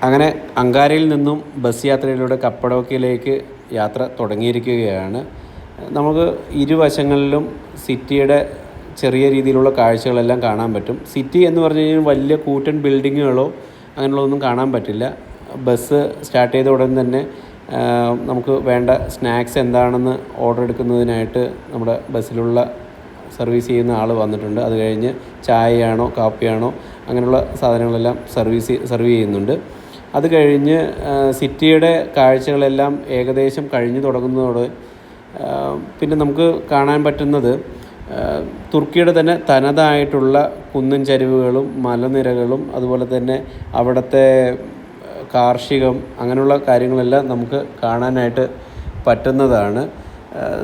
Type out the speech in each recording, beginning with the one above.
അങ്ങനെ അങ്കാരയിൽ നിന്നും ബസ് യാത്രയിലൂടെ കപ്പഡോക്യയിലേക്ക് യാത്ര തുടങ്ങിയിരിക്കുകയാണ്. നമുക്ക് ഇരുവശങ്ങളിലും സിറ്റിയുടെ ചെറിയ രീതിയിലുള്ള കാഴ്ചകളെല്ലാം കാണാൻ പറ്റും. സിറ്റി എന്ന് പറഞ്ഞു കഴിഞ്ഞാൽ വലിയ കൂറ്റൻ ബിൽഡിങ്ങുകളോ അങ്ങനെയുള്ളതൊന്നും കാണാൻ പറ്റില്ല. ബസ് സ്റ്റാർട്ട് ചെയ്ത ഉടൻ തന്നെ നമുക്ക് വേണ്ട സ്നാക്സ് എന്താണെന്ന് ഓർഡർ എടുക്കുന്നതിനായിട്ട് നമ്മുടെ ബസ്സിലുള്ള സർവീസ് ചെയ്യുന്ന ആൾ വന്നിട്ടുണ്ട്. അത് കഴിഞ്ഞ് ചായയാണോ കാപ്പിയാണോ അങ്ങനെയുള്ള സാധനങ്ങളെല്ലാം സർവ് ചെയ്യുന്നുണ്ട്. അത് കഴിഞ്ഞ് സിറ്റിയുടെ കാഴ്ചകളെല്ലാം ഏകദേശം കഴിഞ്ഞു തുടങ്ങുന്നതോടെ പിന്നെ നമുക്ക് കാണാൻ പറ്റുന്നത് തുർക്കിയുടെ തന്നെ തനതായിട്ടുള്ള കുന്നിൻ ചരിവുകളും മലനിരകളും അതുപോലെ തന്നെ അവിടുത്തെ കാർഷികം അങ്ങനെയുള്ള കാര്യങ്ങളെല്ലാം നമുക്ക് കാണാനായിട്ട് പറ്റുന്നതാണ്.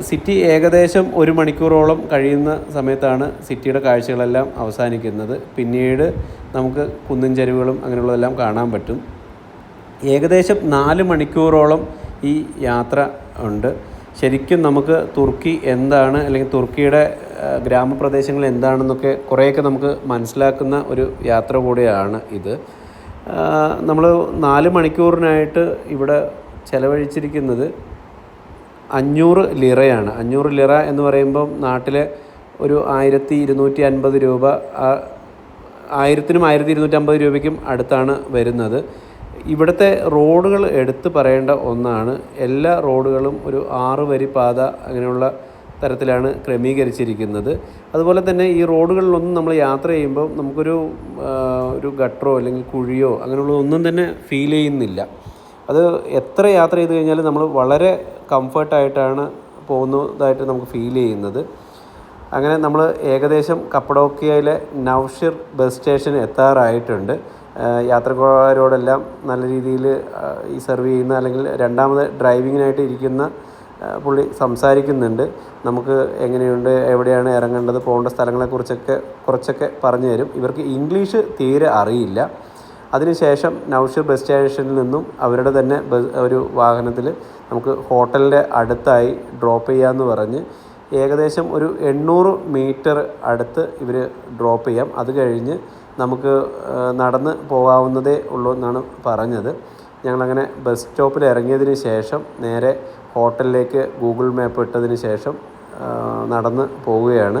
സിറ്റി ഏകദേശം 1 മണിക്കൂറോളം കഴിയുന്ന സമയത്താണ് സിറ്റിയുടെ കാഴ്ചകളെല്ലാം അവസാനിക്കുന്നത്. പിന്നീട് നമുക്ക് കുന്നിൻ ചരിവുകളും അങ്ങനെയുള്ളതെല്ലാം കാണാൻ പറ്റും. ഏകദേശം 4 മണിക്കൂറോളം ഈ യാത്ര ഉണ്ട്. ശരിക്കും നമുക്ക് തുർക്കി എന്താണ് അല്ലെങ്കിൽ തുർക്കിയുടെ ഗ്രാമപ്രദേശങ്ങൾ എന്താണെന്നൊക്കെ കുറേയൊക്കെ നമുക്ക് മനസ്സിലാക്കുന്ന ഒരു യാത്ര കൂടിയാണ് ഇത്. നമ്മൾ 4 മണിക്കൂറിനായിട്ട് ഇവിടെ ചിലവഴിച്ചിരിക്കുന്നത് 500 ലിറയാണ്. 500 ലിറ എന്ന് പറയുമ്പം നാട്ടിലെ ഒരു 1250 രൂപ, 1000-നും 1250 രൂപയ്ക്കും അടുത്താണ് വരുന്നത്. ഇവിടുത്തെ റോഡുകൾ എടുത്ത് പറയേണ്ട ഒന്നാണ്. എല്ലാ റോഡുകളും ഒരു 6 വരി പാത അങ്ങനെയുള്ള തരത്തിലാണ് ക്രമീകരിച്ചിരിക്കുന്നത്. അതുപോലെ തന്നെ ഈ റോഡുകളിലൊന്നും നമ്മൾ യാത്ര ചെയ്യുമ്പോൾ നമുക്കൊരു ഗട്ടറോ അല്ലെങ്കിൽ കുഴിയോ അങ്ങനെയുള്ള ഒന്നും തന്നെ ഫീൽ ചെയ്യുന്നില്ല. അത് എത്ര യാത്ര ചെയ്ത് കഴിഞ്ഞാലും നമ്മൾ വളരെ കംഫർട്ടായിട്ടാണ് പോകുന്നതായിട്ട് നമുക്ക് ഫീൽ ചെയ്യുന്നത്. അങ്ങനെ നമ്മൾ ഏകദേശം കപ്പഡോക്യയിലെ നൗഷിർ ബസ് സ്റ്റേഷൻ എത്താറായിട്ടുണ്ട്. യാത്രക്കാരോടെല്ലാം നല്ല രീതിയിൽ ഈ സർവ് ചെയ്യുന്ന അല്ലെങ്കിൽ രണ്ടാമത് ഡ്രൈവിങ്ങിനായിട്ട് ഇരിക്കുന്ന പുള്ളി സംസാരിക്കുന്നുണ്ട്. നമുക്ക് എങ്ങനെയുണ്ട്, എവിടെയാണ് ഇറങ്ങേണ്ടത്, പോകേണ്ട സ്ഥലങ്ങളെക്കുറിച്ചൊക്കെ കുറച്ചൊക്കെ പറഞ്ഞു തരും. ഇവർക്ക് ഇംഗ്ലീഷ് തീരെ അറിയില്ല. അതിനുശേഷം നൗഷിർ ബസ് സ്റ്റേഷനിൽ നിന്നും അവരുടെ തന്നെ ഒരു വാഹനത്തിൽ നമുക്ക് ഹോട്ടലിൻ്റെ അടുത്തായി ഡ്രോപ്പ് ചെയ്യാമെന്ന് പറഞ്ഞ് ഏകദേശം ഒരു 800 മീറ്റർ അടുത്ത് ഇവർ ഡ്രോപ്പ് ചെയ്യാം. അത് കഴിഞ്ഞ് നമുക്ക് നടന്ന് പോകാവുന്നതേ ഉള്ളൂ എന്നാണ് പറഞ്ഞത്. ഞങ്ങളങ്ങനെ ബസ് സ്റ്റോപ്പിൽ ഇറങ്ങിയതിന് ശേഷം നേരെ ഹോട്ടലിലേക്ക് ഗൂഗിൾ മാപ്പ് ഇട്ടതിന് ശേഷം നടന്ന് പോവുകയാണ്.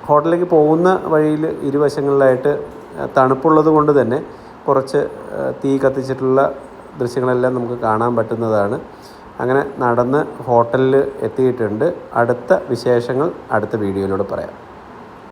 ഹോട്ടലിലേക്ക് പോകുന്ന വഴിയിൽ ഇരുവശങ്ങളിലായിട്ട് തണുപ്പുള്ളത് കൊണ്ട് തന്നെ കുറച്ച് തീ കത്തിച്ചിട്ടുള്ള ദൃശ്യങ്ങളെല്ലാം നമുക്ക് കാണാൻ പറ്റുന്നതാണ്. അങ്ങനെ നടന്ന് ഹോട്ടലിൽ എത്തിയിട്ടുണ്ട്. അടുത്ത വിശേഷങ്ങൾ അടുത്ത വീഡിയോയിലൂടെ പറയാം.